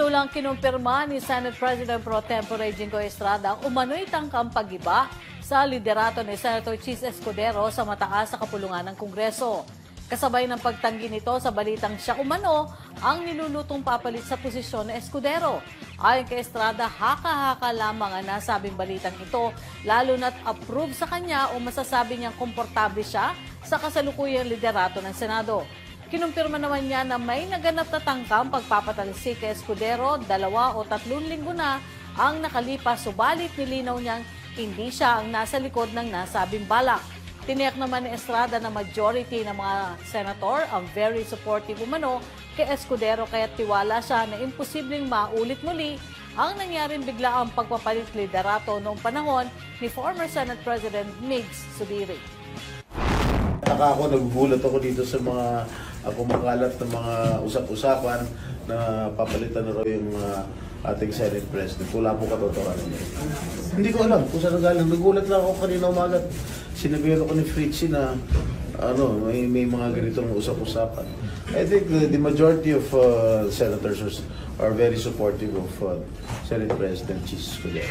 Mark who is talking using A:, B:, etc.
A: Mistulang kinumpirma ni Senate President Pro Tempore Jingo Estrada ang umano'y tangkang pag-iba sa liderato ni Senator Chis Escudero sa mataas sa kapulungan ng Kongreso. Kasabay ng pagtanggi nito sa balitang siya umano ang nilulutong papalit sa posisyon ni Escudero. Ayon kay Estrada, haka-haka lamang ang nasabing balitang ito, lalo na't approve sa kanya o masasabi niyang komportable siya sa kasalukuyang liderato ng Senado. Kinumpirma naman niya na may naganap na tangkang pagpapatalsik kay Escudero, 2 o 3 linggo na ang nakalipas, subalit nilinaw niyang hindi siya ang nasa likod ng nasabing balak. Tiniyak naman ni Estrada na majority ng mga senator ang very supportive umano kay Escudero, kaya tiwala siya na imposibleng maulit muli ang nangyaring bigla ang pagpapalit liderato noong panahon ni former Senate President Migs Zubiri.
B: Nagugulat ako dito sa mga kumakalat ng mga usap-usapan na papalitan na raw yung ating Senate President. Wala po katotohanan niya. Hindi ko alam kung saan nagaling. Nagulat lang ako kanina umaga. Sinabihan ako ni Fritzy na may mga ganitong usap-usapan. I think the majority of senators are very supportive of Senate President Chis Escudero.